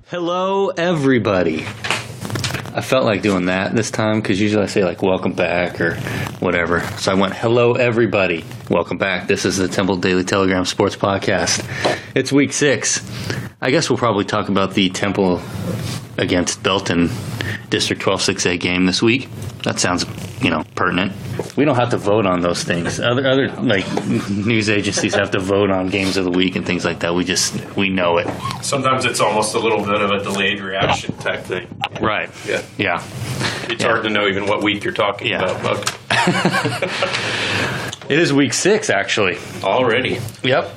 Hello, everybody. I felt like doing that this time because usually I say like welcome back or whatever. So I went, hello, everybody. Welcome back. This is the Temple Daily Telegram Sports Podcast. It's week 6. I guess we'll probably talk about the Temple against Belton District 12-6A game this week. That sounds, pertinent. We don't have to vote on those things. Other like news agencies have to vote on games of the week and things like that. We know it. Sometimes it's almost a little bit of a delayed reaction type thing. Right. Yeah. It's hard to know even what week you're talking about. It is week 6, actually. Already. Yep.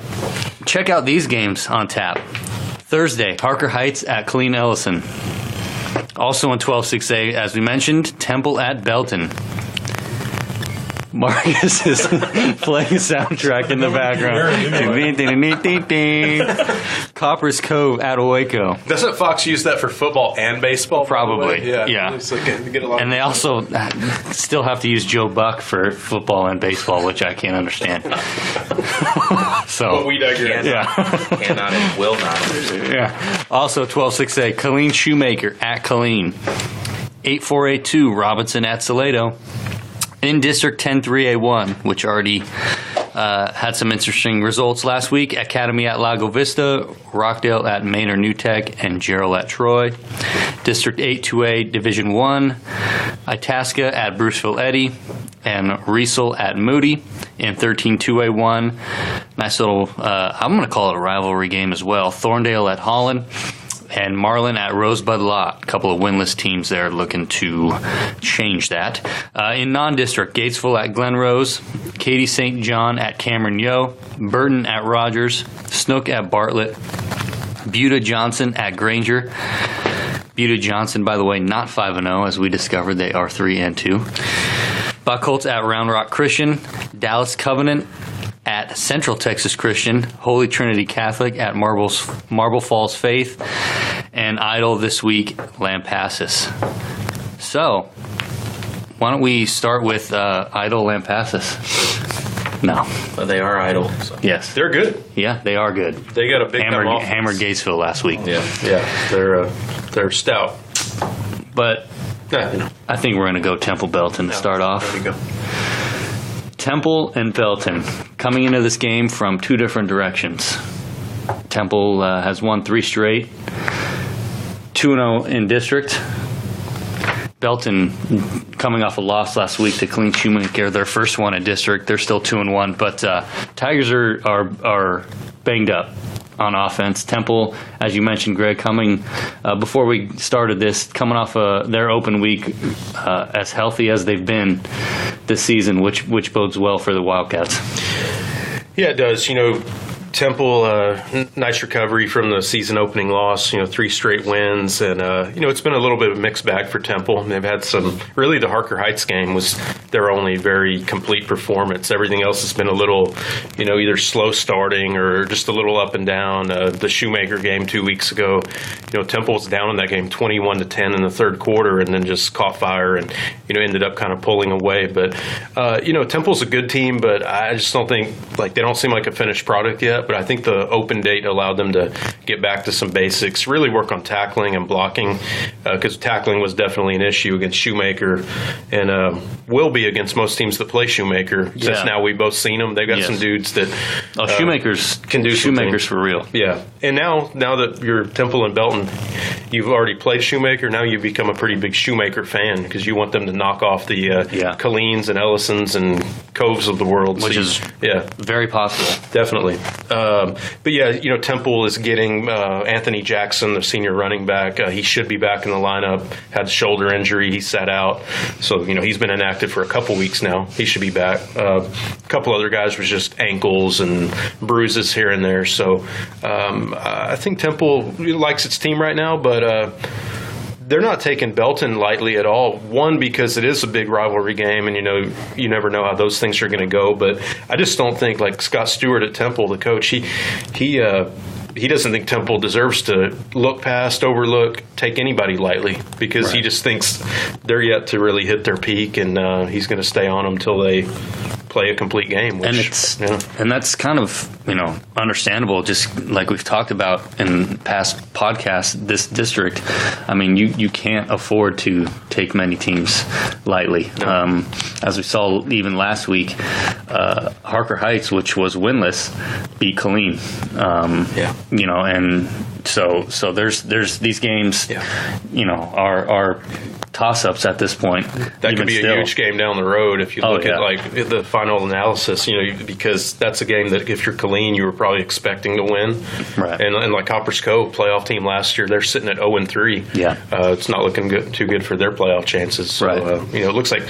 Check out these games on tap. Thursday, Harker Heights at Killeen Ellison. Also in 12-6A, as we mentioned, Temple at Belton. Marcus is playing soundtrack in the background. Copper's Cove at Owaco. Doesn't Fox use that for football and baseball? Probably. Yeah. It's like, get a lot and they also still have to use Joe Buck for football and baseball, which I can't understand. But we digress. Cannot and will not. Yeah. Also 12-6A, Killeen Shoemaker at Killeen. 8-4A2, Robinson at Salado. In District 10-3A1, which already had some interesting results last week, Academy at Lago Vista, Rockdale at Manor New Tech, and Gerald at Troy. District 8-2A Division 1, Itasca at Bruceville Eddy, and Riesel at Moody. In 13-2A1, nice little, I'm going to call it a rivalry game as well, Thorndale at Holland. And Marlin at Rosebud Lot. A couple of winless teams there looking to change that. In non-district, Gatesville at Glen Rose, Katy St. John at Cameron Yo, Burton at Rogers, Snook at Bartlett, Buda Johnson at Granger. Buda Johnson, by the way, not 5-0, as we discovered. They are 3-2. Buckholz at Round Rock Christian, Dallas Covenant at Central Texas Christian, Holy Trinity Catholic at Marble Falls Faith, and Idle this week, Lampasas. So, why don't we start with Idle Lampasas? No. But they are Idle. So. Yes. They're good. Yeah, they are good. They got a big hammered Gatesville last week. Yeah. They're stout. But I think we're going to go Temple Belton to start off. There you go. Temple and Belton coming into this game from two different directions. Temple has won 3 straight, 2-0 in district. Belton coming off a loss last week to Killeen Shoemaker, their first one in district. They're still 2-1, but Tigers are banged up on offense. Temple, as you mentioned, Greg, coming before we started this, coming off their open week as healthy as they've been this season, which bodes well for the Wildcats. Yeah, it does. Temple, nice recovery from the season opening loss, 3 straight wins. And, it's been a little bit of a mixed bag for Temple. They've had really the Harker Heights game was their only very complete performance. Everything else has been a little, either slow starting or just a little up and down. The Shoemaker game 2 weeks ago, Temple was down in that game 21-10 in the third quarter and then just caught fire and, ended up kind of pulling away. But, Temple's a good team, but I just don't think, they don't seem like a finished product yet. But I think the open date allowed them to get back to some basics, really work on tackling and blocking, because tackling was definitely an issue against Shoemaker and will be against most teams that play Shoemaker. Yeah. Since now we've both seen them, they've got some dudes that Shoemakers can do Shoemakers for real. Yeah, and now that you're Temple and Belton, you've already played Shoemaker. Now you've become a pretty big Shoemaker fan because you want them to knock off the Killeens and Ellisons and Coves of the world, which is very possible. Definitely. But Temple is getting Anthony Jackson, the senior running back. He should be back in the lineup. Had a shoulder injury. He sat out. So, he's been inactive for a couple weeks now. He should be back. A couple other guys was just ankles and bruises here and there. So I think Temple likes its team right now, but they're not taking Belton lightly at all. One, because it is a big rivalry game, and you never know how those things are going to go. But I just don't think, like Scott Stewart at Temple, the coach, he doesn't think Temple deserves to look past, overlook, take anybody lightly because he just thinks they're yet to really hit their peak, and he's going to stay on them until they play a complete game. Which, and that's kind of understandable. Just like we've talked about in past podcasts, this district, I mean, you can't afford to take many teams lightly. No. As we saw even last week, Harker Heights, which was winless, beat Killeen. And so there's these games, are toss-ups at this point. That could be a huge game down the road if you look at like the final analysis, because that's a game that if you're Killeen, you were probably expecting to win. Right. And like Hoppers Cove, playoff team last year, they're sitting at 0-3. Yeah. It's not looking too good for their playoff chances. So, right. It looks like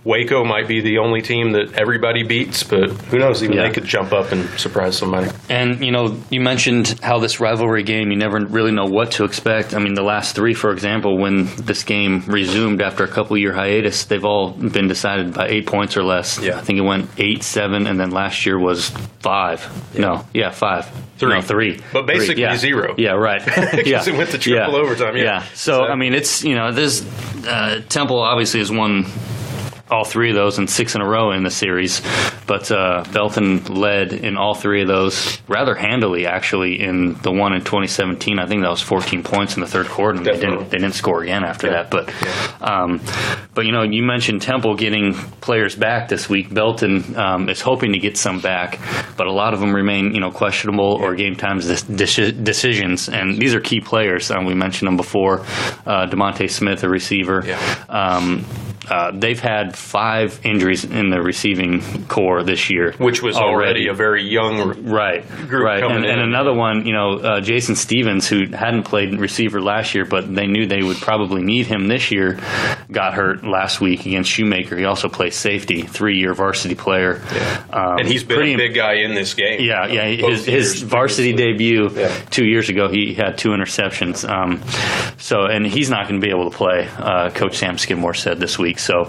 Waco might be the only team that everybody beats, but who knows? Even they could jump up and surprise somebody. And, you mentioned how this rivalry game, you never really know what to expect. I mean, the last three, for example, when this game resumed after a couple-year hiatus, they've all been decided by 8 points or less. Yeah. I think it went 8-7, and then last year was 5. Yeah. 5. 3. No, 3. But basically 0. Yeah, right. Because it went to triple overtime. Yeah. So, I mean, it's, this Temple obviously has won all three of those and 6 in a row in the series. But Belton led in all three of those rather handily, actually, in the one in 2017. I think that was 14 points in the third quarter, and they didn't score again after that. But you mentioned Temple getting players back this week. Belton is hoping to get some back, but a lot of them remain questionable or game time decisions. And these are key players. We mentioned them before. DeMonte Smith, a receiver. They've had 5 injuries in the receiving core this year, which was already a very young group coming in. And another one, Jason Stevens, who hadn't played receiver last year, but they knew they would probably need him this year, got hurt last week against Shoemaker. He also plays safety, 3-year varsity player. And he's been a big guy in this game. His varsity debut 2 years ago, he had 2 interceptions. And he's not going to be able to play, Coach Sam Skidmore said this week. So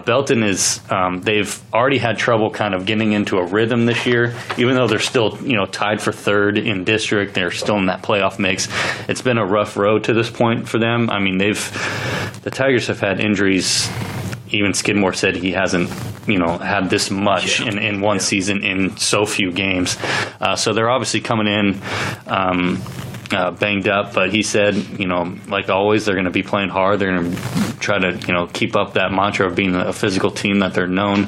Belton is, they've already had trouble kind of getting into a rhythm this year, even though they're still, tied for 3rd in district. They're still in that playoff mix. It's been a rough road to this point for them. I mean, the Tigers have had injuries. Even Skidmore said he hasn't, had this much in one season in so few games. So they're obviously coming in banged up, but he said, like always, they're going to be playing hard. They're going to try to, keep up that mantra of being a physical team that they're known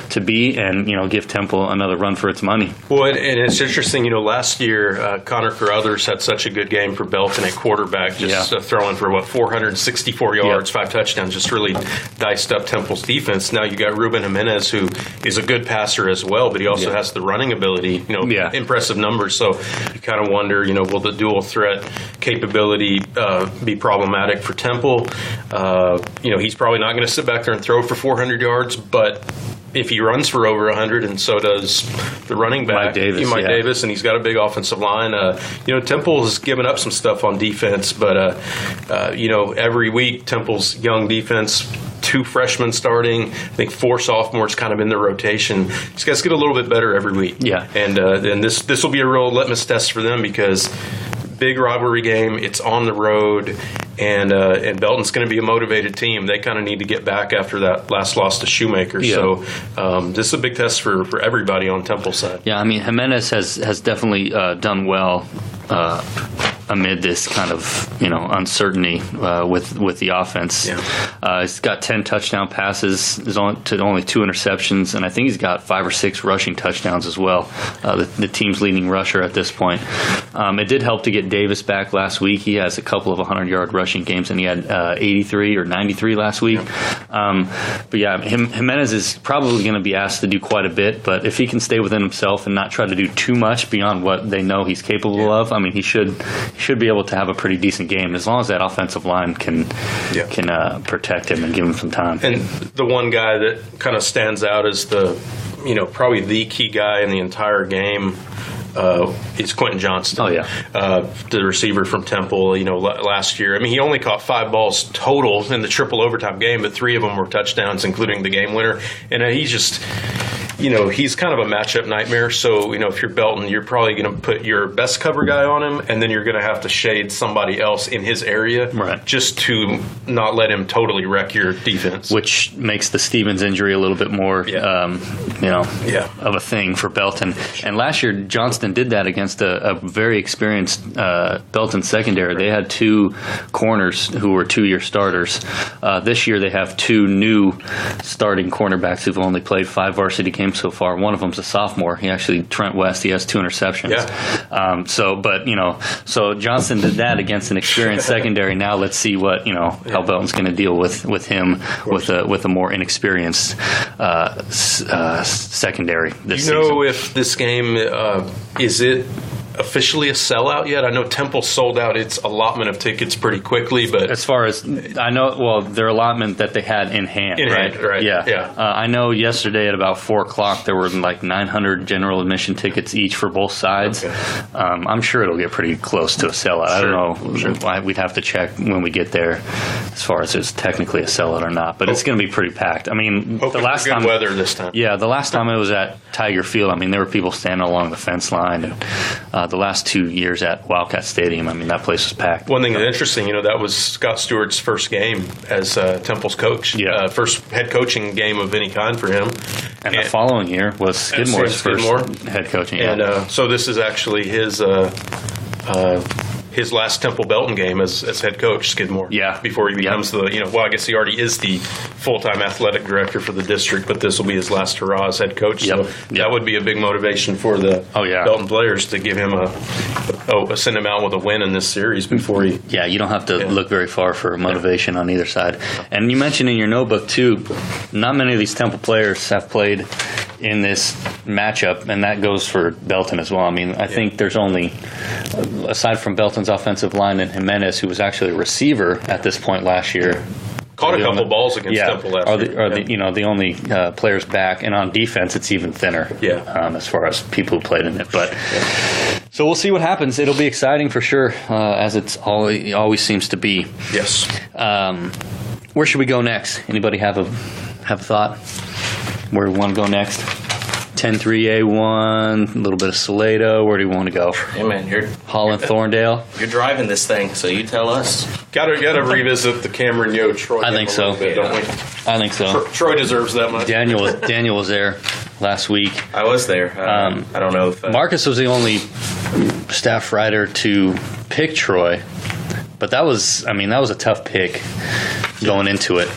to be, and give Temple another run for its money. Well, and it's interesting. Last year Connor Carruthers had such a good game for Belton at quarterback, throwing for 464 yards, 5 touchdowns, just really diced up Temple's defense. Now you got Ruben Jimenez, who is a good passer as well, but he also has the running ability. Impressive numbers. So you kind of wonder, will the dual threat capability be problematic for Temple? He's probably not going to sit back there and throw for 400 yards, but if he runs for over 100, and so does the running back, Mike Davis, and he's got a big offensive line. Temple has given up some stuff on defense, but every week Temple's young defense, 2 freshmen starting, I think 4 sophomores kind of in the rotation. These guys get a little bit better every week. Yeah, and this will be a real litmus test for them, because big rivalry game, it's on the road, and Belton's going to be a motivated team. They kind of need to get back after that last loss to Shoemaker. So this is a big test for everybody on Temple's side. Yeah, I mean, Jimenez has definitely done well amid this kind of uncertainty with the offense. He's got 10 touchdown passes, to only 2 interceptions, and I think he's got 5 or 6 rushing touchdowns as well. The team's leading rusher at this point. It did help to get Davis back last week. He has a couple of 100-yard rushing games, and he had 83 or 93 last week. Jimenez is probably going to be asked to do quite a bit, but if he can stay within himself and not try to do too much beyond what they know he's capable of, I mean, he should be able to have a pretty decent game as long as that offensive line can protect him and give him some time. And the one guy that kind of stands out as probably the key guy in the entire game is Quentin Johnston. The receiver from Temple. Last year, I mean, he only caught 5 balls total in the triple overtime game, but 3 of them were touchdowns, including the game winner. And he's just, he's kind of a matchup nightmare. So, if you're Belton, you're probably going to put your best cover guy on him, and then you're going to have to shade somebody else in his area just to not let him totally wreck your defense. Which makes the Stevens injury a little bit more, of a thing for Belton. And last year, Johnston did that against a very experienced Belton secondary. They had 2 corners who were 2-year starters. This year, they have 2 new starting cornerbacks who've only played 5 varsity games so far. One of them's a sophomore. Trent West. He has 2 interceptions. Yeah. So Johnston did that against an experienced secondary. Now let's see what how Belton's going to deal with him with a more inexperienced secondary this season. If this game is it officially a sellout yet? I know Temple sold out its allotment of tickets pretty quickly, but as far as I know, their allotment that they had in hand, right? Yeah. I know yesterday at about 4:00 there were like 900 general admission tickets each for both sides. Okay. I'm sure it'll get pretty close to a sellout. I don't know. Sure. We'd have to check when we get there as far as it's technically a sellout or not, but it's going to be pretty packed. I mean, the last time weather this time. Yeah, the last time it was at Tiger Field, I mean, there were people standing along the fence line. And, the last 2 years at Wildcat Stadium, I mean, that place was packed. One thing that's interesting, that was Scott Stewart's first game as Temple's coach. Yeah. First head coaching game of any kind for him. And the following year was Skidmore's first head coaching. And so this is actually his last Temple Belton game as head coach, Skidmore. Yeah. Before he becomes I guess he already is the full-time athletic director for the district, but this will be his last hurrah as head coach. So that would be a big motivation for the Belton players to give him send him out with a win in this series before he. Yeah, you don't have to look very far for motivation on either side. And you mentioned in your notebook too, not many of these Temple players have played in this matchup, and that goes for Belton as well. I mean, I think there's only, aside from Belton's offensive lineman Jimenez, who was actually a receiver at this point last year. Caught a couple balls against Temple last year. The only players back, and on defense, it's even thinner. As far as people who played in it, but so we'll see what happens. It'll be exciting for sure, as it's always seems to be. Yes. Where should we go next? Anybody have a thought? Where do we want to go next? 10-3A1, a little bit of Salado. Where do you want to go? Hey, man, Holland, Thorndale. You're driving this thing, so you tell us. Got to revisit the Cameron Yo Troy. I think so. Bit, don't we? I think so. Troy deserves that much. Daniel was there last week. I was there. I don't know if Marcus was the only staff writer to pick Troy, but that was a tough pick going into it.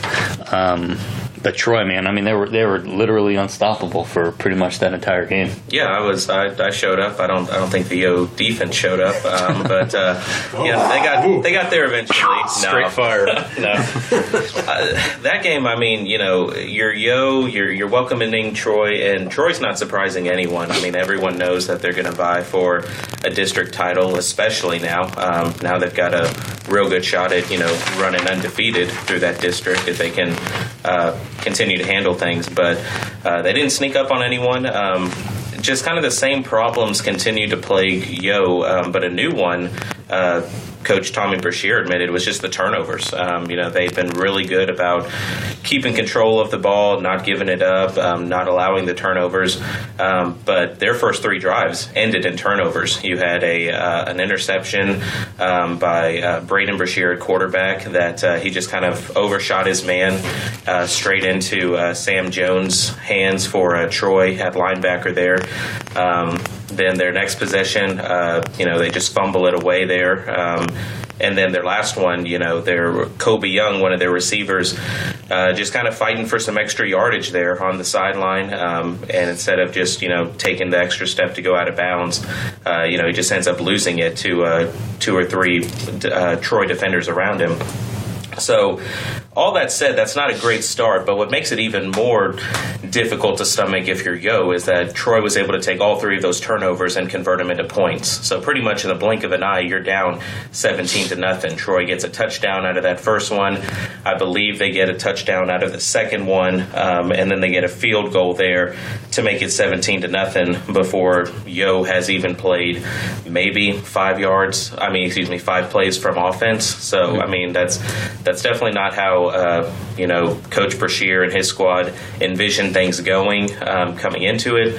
But Troy, man, I mean, they were literally unstoppable for pretty much that entire game. Yeah, I showed up. I don't think the Yo defense showed up, but they got there eventually. Straight fire. No, that game. I mean, you're Yo, you're welcoming Troy, and Troy's not surprising anyone. I mean, everyone knows that they're going to vie for a district title, especially now. Now they've got a real good shot at running undefeated through that district if they can continue to handle things, but they didn't sneak up on anyone. Just kind of the same problems continue to plague Yo, but a new one. Coach Tommy Brashear admitted was just the turnovers. They've been really good about keeping control of the ball, not giving it up, not allowing the turnovers. But their first 3 drives ended in turnovers. You had an interception by Braden Brashear at quarterback that he just kind of overshot his man straight into Sam Jones' hands for Troy at linebacker there. Then their next possession, they just fumble it away there. And then their last one, their Kobe Young, one of their receivers, just kind of fighting for some extra yardage there on the sideline. And instead of just, taking the extra step to go out of bounds, he just ends up losing it to 2 or 3 Troy defenders around him. So all that said, that's not a great start, but what makes it even more difficult to stomach if you're Yo is that Troy was able to take all 3 of those turnovers and convert them into points. So pretty much in the blink of an eye, you're down 17-0. Troy gets a touchdown out of that first one. I believe they get a touchdown out of the second one, and then they get a field goal there to make it 17-0 before Yo has even played maybe 5 plays from offense. So, I mean, that's definitely not how Coach Brashear and his squad envisioned things going coming into it.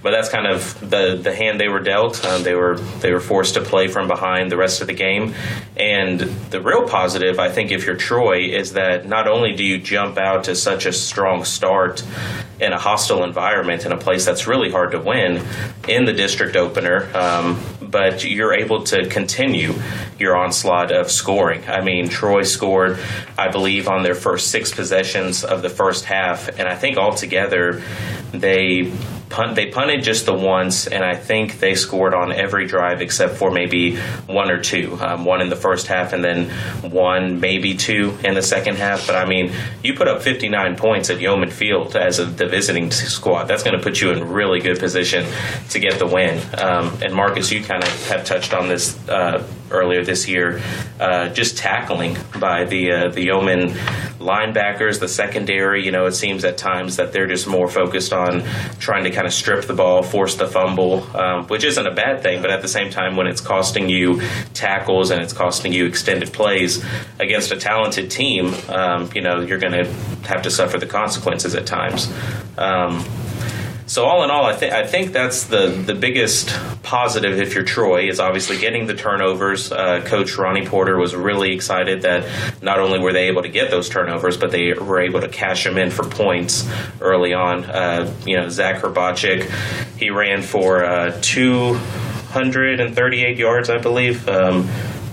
But that's kind of the hand they were dealt. They were forced to play from behind the rest of the game. And the real positive, I think, if you're Troy, is that not only do you jump out to such a strong start in a hostile environment in a place that's really hard to win in the district opener, but you're able to continue your onslaught of scoring. I mean, Troy scored, I believe, on their first 6 possessions of the first half, and I think altogether they punted just the once, and I think they scored on every drive except for maybe 1 or 2. One in the first half and then 1, maybe 2 in the second half. But, I mean, you put up 59 points at Yeoman Field as the visiting squad. That's going to put you in really good position to get the win. And, Marcus, you kind of have touched on this earlier this year, just tackling by the Yeoman linebackers, the secondary. It seems at times that they're just more focused on trying to kind of strip the ball, force the fumble, which isn't a bad thing, but at the same time, when it's costing you tackles and it's costing you extended plays against a talented team, you're going to have to suffer the consequences at times. So all in all, I think that's the biggest positive if you're Troy is obviously getting the turnovers. Coach Ronnie Porter was really excited that not only were they able to get those turnovers, but they were able to cash them in for points early on. Zach Herbachik, he ran for 238 yards, I believe.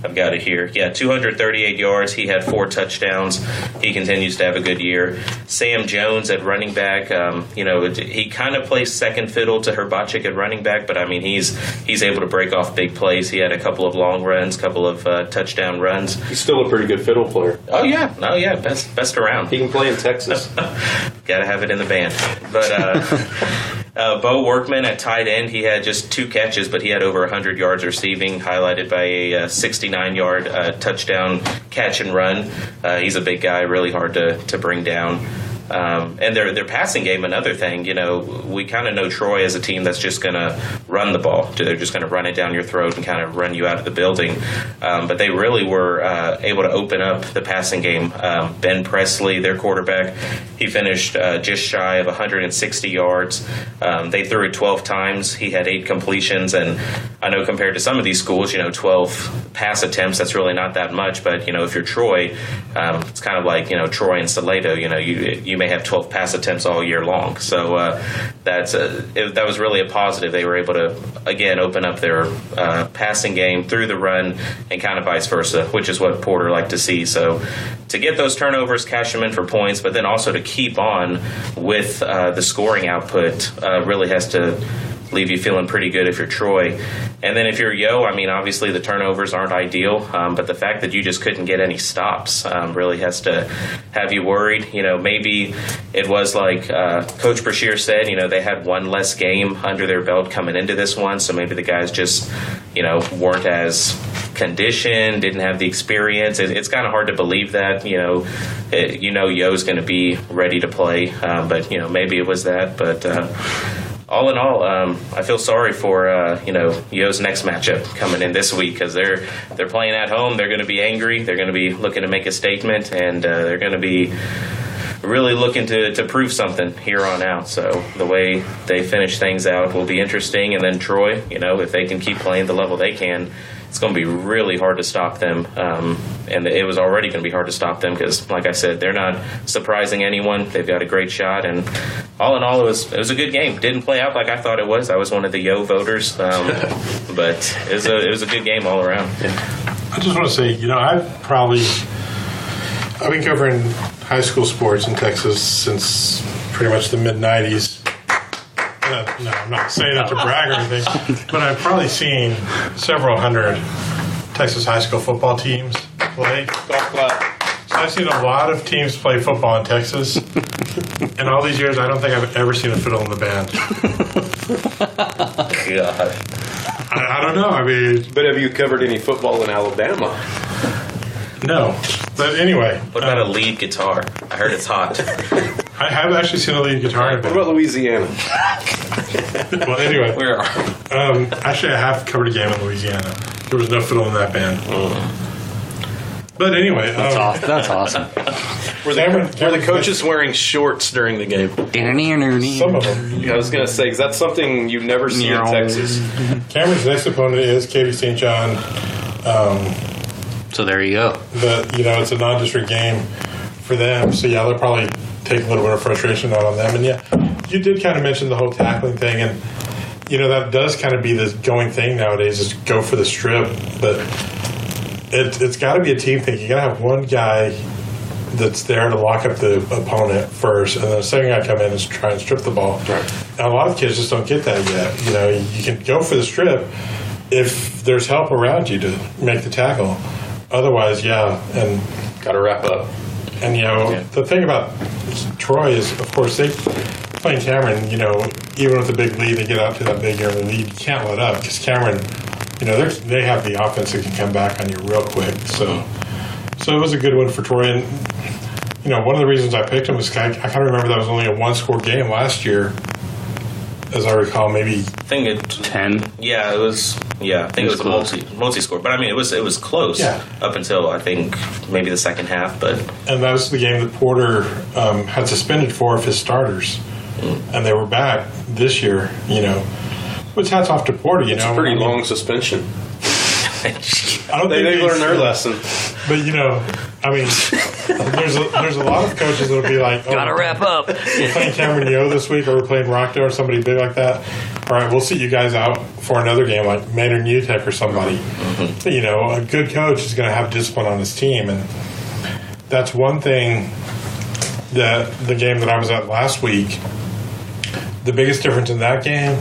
I've got it here. Yeah, 238 yards. He had 4 touchdowns. He continues to have a good year. Sam Jones at running back, he kind of plays second fiddle to Herbachik at running back, but, I mean, he's able to break off big plays. He had a couple of long runs, couple of touchdown runs. He's still a pretty good fiddle player. Oh, yeah. Best around. He can play in Texas. Got to have it in the band. But Bo Workman at tight end, he had just 2 catches, but he had over 100 yards receiving, highlighted by a 69-yard touchdown catch and run. He's a big guy, really hard to bring down. And their passing game, another thing, we kind of know Troy as a team that's just going to run the ball. They're just going to run it down your throat and kind of run you out of the building. But they really were able to open up the passing game. Ben Presley, their quarterback, he finished just shy of 160 yards. They threw it 12 times. He had 8 completions. And I know compared to some of these schools, 12 pass attempts, that's really not that much. But, if you're Troy, it's kind of like, Troy and Salado, you may have 12 pass attempts all year long. So that was really a positive. They were able to, again, open up their passing game through the run and kind of vice versa, which is what Porter liked to see. So to get those turnovers, cash them in for points, but then also to keep on with the scoring output really has to leave you feeling pretty good if you're Troy. And then if you're Yo, I mean, obviously the turnovers aren't ideal, but the fact that you just couldn't get any stops really has to have you worried. Maybe it was like Coach Brashear said, they had one less game under their belt coming into this one, so maybe the guys just, weren't as conditioned, didn't have the experience. It's kind of hard to believe that, Yo's going to be ready to play, but, maybe it was that, but all in all, I feel sorry for Yo's next matchup coming in this week because they're playing at home. They're going to be angry. They're going to be looking to make a statement, and they're going to be really looking to prove something here on out. So the way they finish things out will be interesting. And then Troy, if they can keep playing the level they can, it's going to be really hard to stop them. And it was already going to be hard to stop them because, like I said, they're not surprising anyone. They've got a great shot. And all in all, it was a good game. Didn't play out like I thought it was. I was one of the Yo voters. But it was a good game all around. I just want to say, I've been covering high school sports in Texas since pretty much the mid-'90s. No, I'm not saying that to brag or anything, but I've probably seen several hundred Texas high school football teams play. So I've seen a lot of teams play football in Texas. In all these years, I don't think I've ever seen a fiddle in the band. God. I don't know. But have you covered any football in Alabama? No. But anyway. What about a lead guitar? I heard it's hot. I have actually seen a lead guitar in a band. What about Louisiana? Well, anyway. Where are actually, I have covered a game in Louisiana. There was no fiddle in that band. But anyway. That's awesome. Were the coaches wearing shorts during the game? Some of them. Yeah, I was going to say, because that's something you never see in Texas. Cameron's next opponent is Katy St. John. So there you go. But, it's a non-district game for them. So, yeah, they'll probably take a little bit of frustration out on them. And, yeah, you did kind of mention the whole tackling thing. And, that does kind of be the going thing nowadays is go for the strip. But it's got to be a team thing. You got to have one guy that's there to lock up the opponent first, and then the second guy come in and try and strip the ball. Right. And a lot of kids just don't get that yet. You can go for the strip if there's help around you to make the tackle. Otherwise, and Got to wrap up. And the thing about Troy is, of course, they playing Cameron. Even with the big lead, they get out to that big early lead. You can't let up because Cameron, they have the offense that can come back on you real quick. So it was a good one for Troy. And one of the reasons I picked him is I kind of remember that was only a one-score game last year, as I recall. Maybe I think it 10. Yeah, it was. Yeah, I think it was close. a multi-score. But I mean, it was close up until I think maybe the second half. And that was the game that Porter had suspended 4 of his starters, and they were back this year. Which hats off to Porter. It's a pretty long suspension. I don't They think learned their lesson. But there's a lot of coaches that'll be like, Gotta wrap up. we're playing Cameron Yo this week, or we're playing Rockdale or somebody big like that. All right, we'll sit you guys out for another game like Maynard Utech or somebody. A good coach is going to have discipline on his team, and that's one thing that the game that I was at last week. The biggest difference in that game,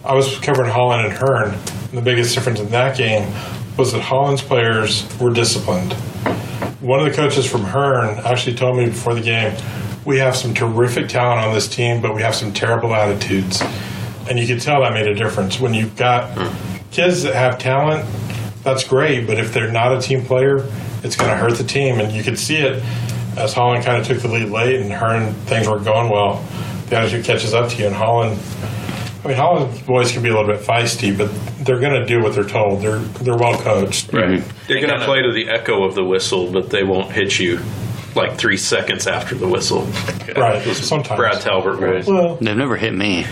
I was covering Holland and Hearn. And the biggest difference in that game was that Holland's players were disciplined. One of the coaches from Hearn actually told me before the game, we have some terrific talent on this team, but we have some terrible attitudes. And you could tell that made a difference. When you've got kids that have talent, that's great, but if they're not a team player, it's going to hurt the team. And you could see it as Holland kind of took the lead late and Hearn, things were going well. The attitude catches up to you, and Holland's boys can be a little bit feisty, but they're going to do what they're told. They're well coached. Right. They're going to play to the echo of the whistle, but they won't hit you like 3 seconds after the whistle. Right. Sometimes. Brad Talbert was. Well, They've never hit me.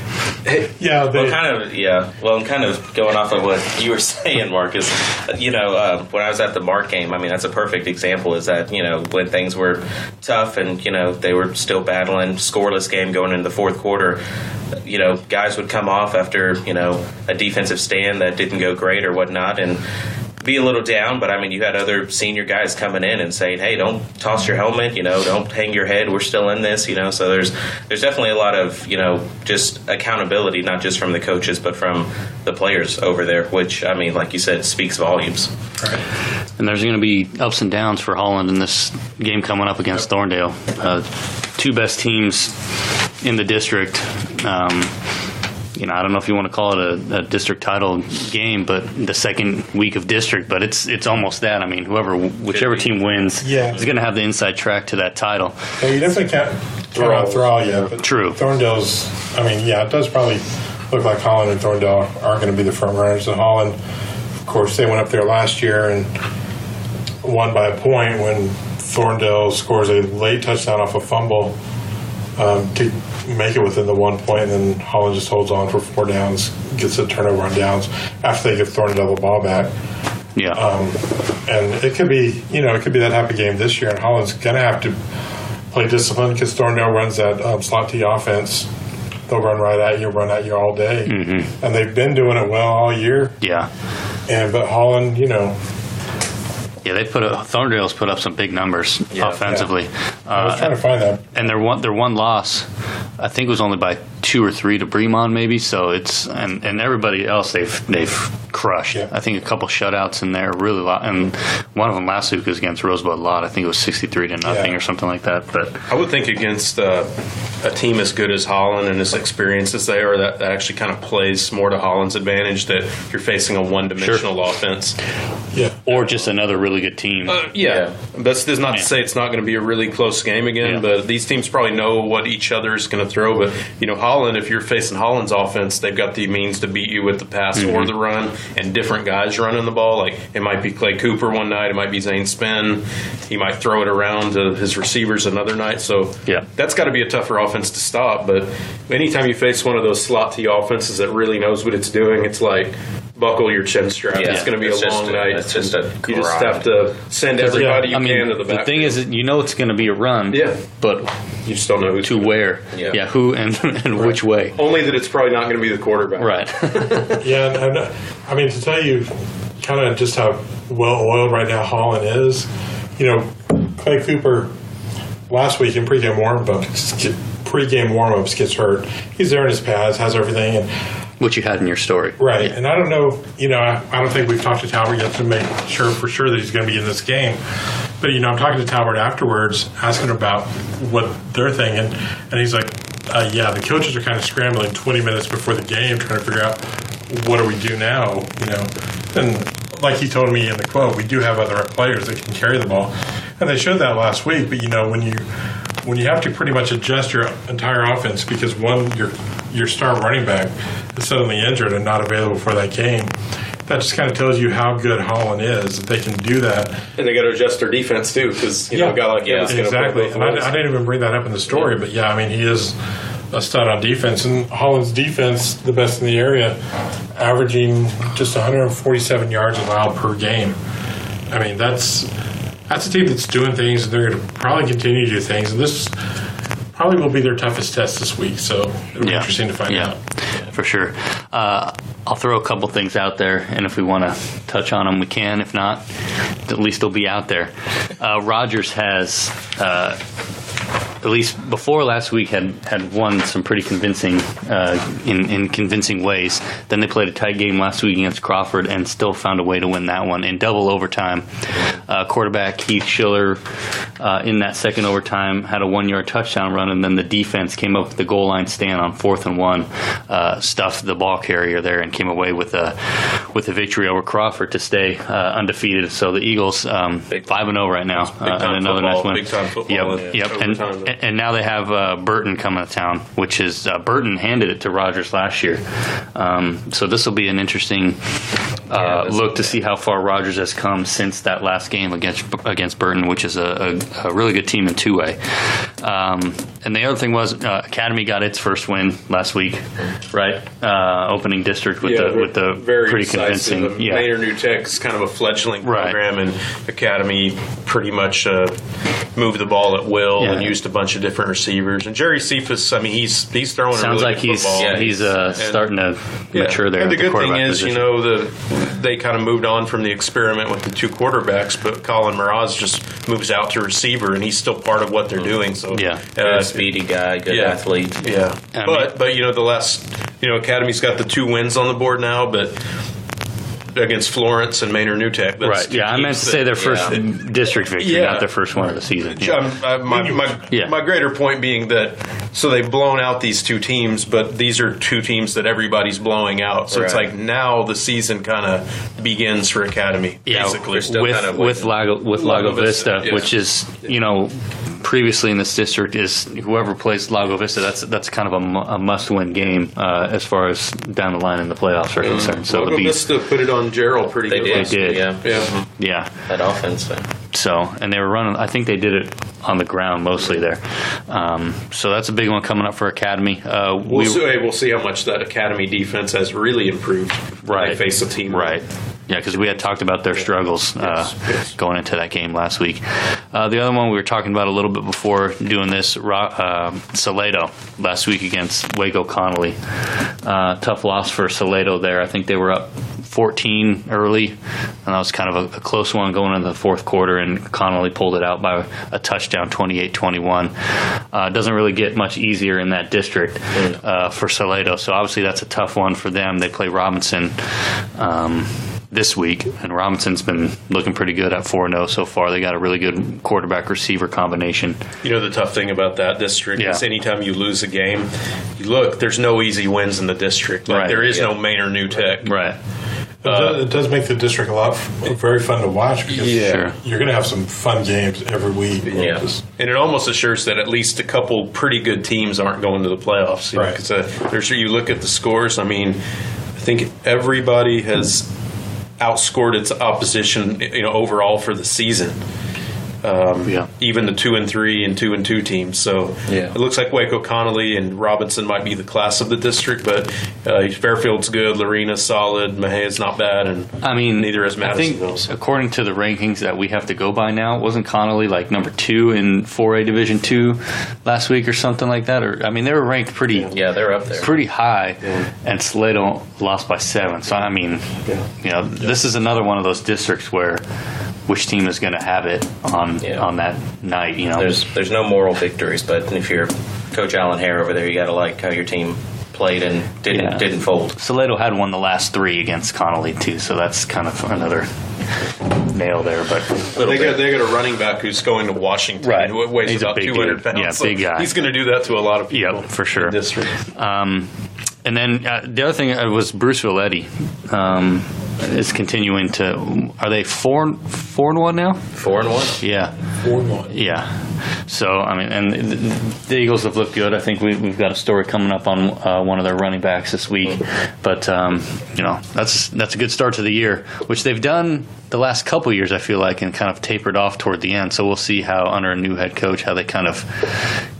yeah. Well, kind of going off of what you were saying, Marcus. When I was at the Mark game, that's a perfect example. Is that when things were tough and they were still battling, scoreless game going into the fourth quarter. Guys would come off after a defensive stand that didn't go great or whatnot, and be a little down, but you had other senior guys coming in and saying, "Hey, don't toss your helmet. Don't hang your head. We're still in this." So there's definitely a lot of just accountability, not just from the coaches, but from the players over there, which like you said, speaks volumes. Right. And there's going to be ups and downs for Holland in this game coming up against Thorndale. 2 best teams in the district. I don't know if you want to call it a district title game, but the second week of district, but it's almost that. Whichever team wins is going to have the inside track to that title. Yeah, you definitely can't throw out Thrall yet. But True. Thorndale's, it does probably look like Holland and Thorndale are going to be the front runners. And Holland, of course, they went up there last year and won by a point when Thorndale scores a late touchdown off a fumble to make it within the 1 point, and then Holland just holds on for 4 downs, gets a turnover on downs after they give Thorndale the ball back. Yeah. And it could be that type of game this year, and Holland's going to have to play discipline because Thorndale runs that slot T offense. They'll run run at you all day. Mm-hmm. And they've been doing it well all year. Yeah. But Holland, Yeah, Thorndale's put up some big numbers offensively. Yeah. I was trying to find that. And their one loss, I think, was only by 2 or 3 to Bremond, maybe. So it's and everybody else they've crushed. Yeah. I think a couple shutouts in there, really lot, and one of them last week was against Rosebud Lott. I think it was 63-0 or something like that. But I would think against a team as good as Holland and as experienced as they are, that actually kind of plays more to Holland's advantage. That you're facing a one-dimensional offense. Yeah. Or just another really good team. That's not to say it's not going to be a really close game again, but these teams probably know what each other is going to throw. But Holland, if you're facing Holland's offense, they've got the means to beat you with the pass or the run. and different guys running the ball. Like it might be Clay Cooper one night, it might be Zane Spinn. He might throw it around to his receivers another night. So that's got to be a tougher offense to stop. But anytime you face one of those slot T offenses that really knows what it's doing, it's like buckle your chin strap. It's going to be a long night. It's just a you just have to send everybody you can to the back. The thing is, it's going to be a run. But you just don't know who to where. Who and which way. Only that it's probably not going to be the quarterback. Right. And I mean, to tell you kind of just how well-oiled right now Holland is, Clay Cooper last week in pregame warm-ups gets hurt. He's there in his pads, has everything, and which you had in your story. Right. And I don't know, I don't think we've talked to Talbot yet to make sure for sure that he's going to be in this game. But, I'm talking to Talbot afterwards, asking about what they're thinking. And he's like, the coaches are kind of scrambling 20 minutes before the game, trying to figure out what do we do now, And like he told me in the quote, we do have other players that can carry the ball. And they showed that last week. But, when you have to pretty much adjust your entire offense because your star running back is suddenly injured and not available for that game, that just kind of tells you how good Holland is, that they can do that. And they got to adjust their defense, too, because a guy like him is going to play both ways. I didn't even bring that up in the story, but he is a stud on defense. And Holland's defense, the best in the area, averaging just 147 yards allowed per game. I mean, that's a team that's doing things, and they're going to probably continue to do things. And this probably will be their toughest test this week, so it'll be interesting to find out. For sure. I'll throw a couple things out there, and if we want to touch on them, we can. If not, at least they'll be out there. Rogers has, at least before last week, had won some pretty convincing, in convincing ways. Then they played a tight game last week against Crawford and still found a way to win that one in double overtime. Quarterback Heath Schiller in that second overtime had a 1-yard touchdown run, and then the defense came up with the goal line stand on 4th and 1, stuffed the ball carrier there, and came away with a victory over Crawford to stay undefeated. So the Eagles 5-0 right now, and another nice win. Big time football. Yep. And now they have Burton coming to town, which is Burton handed it to Rogers last year. So this will be an interesting look to see how far Rogers has come since that last game against Burton, which is a really good team in two-way. And the other thing was Academy got its first win last week, right? Opening district with the very pretty decisive. convincing. Yeah. Maynard New Tech is kind of a fledgling program, and Academy pretty much moved the ball at will and used a bunch of different receivers. And Jerry Cephas, I mean, he's throwing sounds a really like good football. He's starting to mature there. And the good thing is, position. they kind of moved on from the experiment with the two quarterbacks, but Colin Mraz just moves out to receiver, and he's still part of what they're doing. So good speedy guy, good athlete. Yeah, but the last Academy's got the 2 wins on the board now, but against Florence and Maynard New Tech. Right. Yeah, I meant to say their first district victory, not their first one of the season. My greater point being that they've blown out these 2 teams, but these are 2 teams that everybody's blowing out. So it's like now the season kind of begins for Academy. Basically, with Lago Vista, which is previously in this district is whoever plays Lago Vista. That's kind of a must-win game as far as down the line in the playoffs are concerned. So Lago Vista put it on Gerald pretty good. They did. Yeah. That offense. So, and they were running. I think they did it on the ground mostly there. So that's a big one coming up for Academy. We'll see how much that Academy defense has really improved. Right. They face a team. Right. Yeah, because we had talked about their struggles going into that game last week. The other one we were talking about a little bit before doing this, Salado last week against Waco Connolly. Tough loss for Salado there. I think they were up 14 early, and that was kind of a close one going into the fourth quarter, and Connolly pulled it out by a touchdown, 28-21. Doesn't really get much easier in that district for Salado, so obviously that's a tough one for them. They play Robinson this week, and Robinson's been looking pretty good at 4-0 so far. They got a really good quarterback-receiver combination. The tough thing about that district is anytime you lose a game, there's no easy wins in the district. There is no Maynard New Tech. Right. It does make the district very fun to watch because you're going to have some fun games every week. Yeah. And it almost assures that at least a couple pretty good teams aren't going to the playoffs. Because you look at the scores, I think everybody has outscored its opposition, overall for the season. Even the 2-3 and 2-2 teams. So it looks like Waco Connolly and Robinson might be the class of the district, but Fairfield's good, Lorena's solid, Mejia's not bad, and neither is Madisonville. I think according to the rankings that we have to go by now, wasn't Connolly like number 2 in 4A Division 2 last week or something like that? Or they were ranked pretty they're up there, pretty high, and Salado lost by 7. So this is another one of those districts where which team is going to have it on that night. There's no moral victories, but if you're Coach Alan Hare over there, you got to like how your team played and didn't fold. Salado had won the last 3 against Connolly too, so that's kind of another nail there. But they got a running back who's going to Washington. Right, who weighs he's about a big 200 dude. pounds. Yeah, so big guy. He's going to do that to a lot of people. Yeah, for sure. In the district. And then the other thing was Bruce Villetti is continuing to. Are they 4-1 now? 4-1. Yeah. 4-1. Yeah. So and the Eagles have looked good. I think we've got a story coming up on one of their running backs this week. But that's a good start to the year, which they've done the last couple years, I feel like, and kind of tapered off toward the end. So we'll see how under a new head coach how they kind of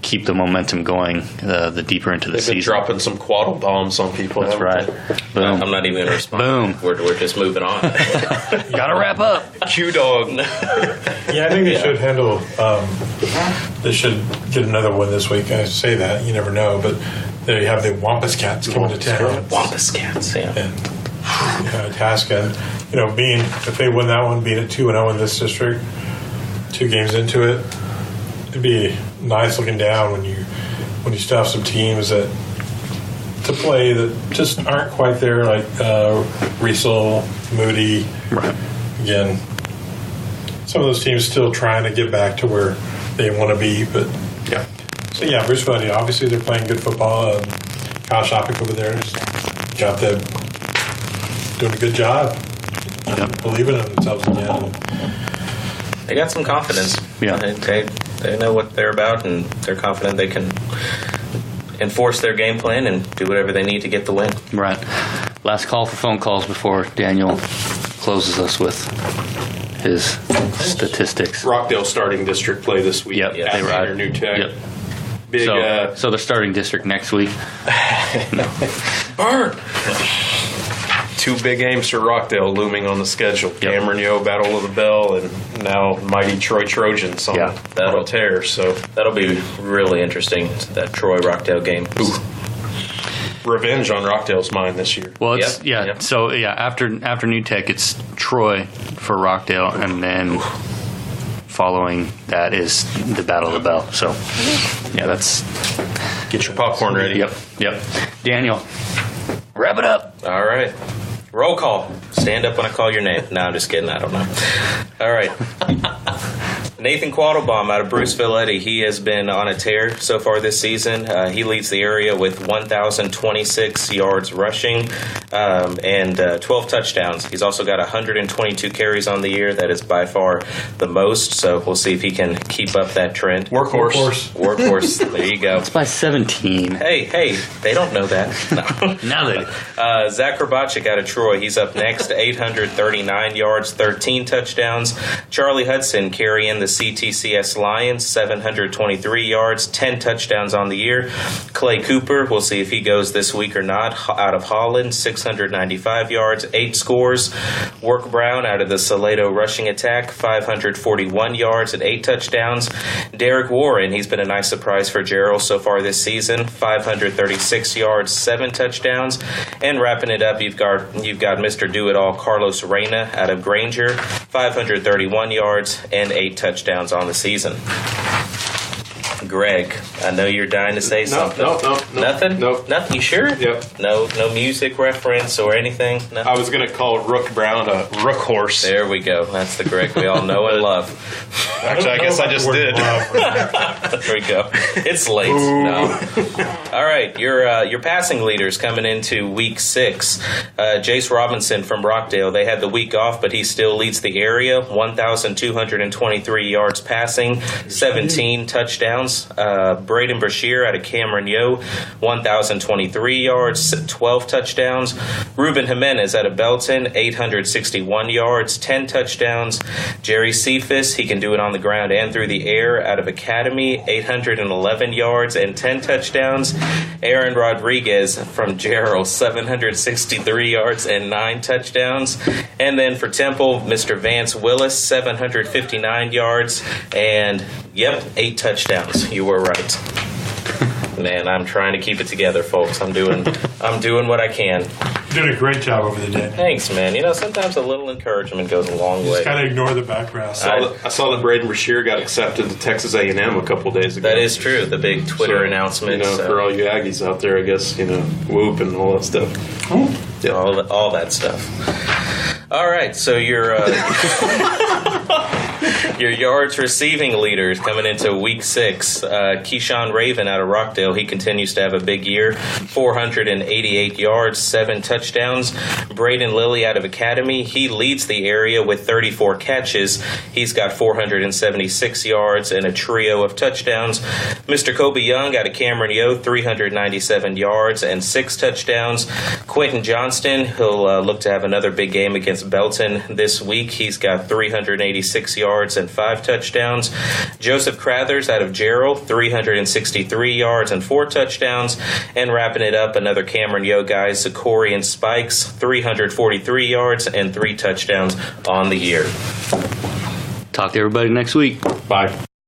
keep the momentum going the deeper into the They've been season. dropping some quaddle bombs on people. That's right. Boom. I'm not even going to respond. Boom. We're just moving on. Gotta wrap up. Q-Dog. Yeah, I think they should handle. They should get another one this week. I say that, you never know, but they have the Wampus Cats coming to town. Wampus Cats, yeah. And Tasca, being if they win that one, being at 2-0 in this district, 2 games into it, it'd be nice looking down when you still have some teams that to play that just aren't quite there, like Riesel, Moody. Right. Again, some of those teams still trying to get back to where they want to be, but So Bruce Villetti, obviously they're playing good football. Kyle Shopik over there has got them doing a good job. Believing in themselves again. They got some confidence. Yeah. They know what they're about, and they're confident they can enforce their game plan and do whatever they need to get the win. Right. Last call for phone calls before Daniel closes us with his statistics. Rockdale starting district play this week. Yep. At Manor New Tech. Yep. Big. So they're starting district next week. Burn. 2 big games for Rockdale looming on the schedule. Yep. Cameron Yo, Battle of the Bell, and now mighty Troy Trojans on a tear. So that'll be really interesting, that Troy-Rockdale game. Ooh. Revenge on Rockdale's mind this year. Well, it's So after New Tech, it's Troy for Rockdale, and then following that is the Battle of the Bell. So that's Get your popcorn ready. Yep. Daniel, wrap it up. All right. Roll call. Stand up when I call your name. No, I'm just kidding. I don't know. All right. Nathan Quattlebaum out of Bruce Villetti. He has been on a tear so far this season. He leads the area with 1,026 yards rushing and 12 touchdowns. He's also got 122 carries on the year. That is by far the most. So we'll see if he can keep up that trend. Workhorse. There you go. It's by 17. Hey, they don't know that. No. Now they do. Zach Krabachik out of Troy. He's up next, 839 yards, 13 touchdowns. Charlie Hudson carrying the CTCS Lions, 723 yards, 10 touchdowns on the year. Clay Cooper, we'll see if he goes this week or not, out of Holland, 695 yards, 8 scores. Work Brown out of the Salado rushing attack, 541 yards and 8 touchdowns. Derek Warren, he's been a nice surprise for Gerald so far this season, 536 yards, 7 touchdowns. And wrapping it up, you've got Mr. Do-It-All Carlos Reyna out of Granger, 531 yards and 8 touchdowns on the season. Greg, I know you're dying to say something. No. Nothing? Nope. You sure? Yep. No music reference or anything? No? I was going to call Rook Brown a rook horse. There we go. That's the Greg we all know and love. Actually, I guess I just did. There we go. It's late. No. All right, your passing leaders coming into week 6. Jace Robinson from Rockdale. They had the week off, but he still leads the area. 1,223 yards passing, 17 touchdowns. touchdowns. Braden Brashear out of Cameron Yo, 1,023 yards, 12 touchdowns. Ruben Jimenez out of Belton, 861 yards, 10 touchdowns. Jerry Cephas, he can do it on the ground and through the air, out of Academy, 811 yards and 10 touchdowns. Aaron Rodriguez from Gerald, 763 yards and 9 touchdowns. And then for Temple, Mr. Vance Willis, 759 yards and, 8 touchdowns. You were right. Man, I'm trying to keep it together, folks. I'm doing what I can. You did a great job over the day. Thanks, man. You know, sometimes a little encouragement goes a long way. Just got to ignore the background. I saw that Braden Brashear got accepted to Texas A&M a couple days ago. That is true. The big Twitter announcement. For all you Aggies out there, I guess, whoop and all that stuff. Yeah. All that stuff. All right, so your yards receiving leaders coming into week 6. Keyshawn Raven out of Rockdale, he continues to have a big year. 488 yards, 7 touchdowns. Braden Lilly out of Academy, he leads the area with 34 catches. He's got 476 yards and a trio of touchdowns. Mr. Kobe Young out of Cameron Yo, 397 yards and 6 touchdowns. Quentin Johnston, he'll look to have another big game against Belton this week. He's got 386 yards and 5 touchdowns. Joseph Crathers out of Gerald, 363 yards and 4 touchdowns. And wrapping it up, another Cameron Yo guy, Zachorian Spikes, 343 yards and 3 touchdowns on the year. Talk to everybody next week. Bye.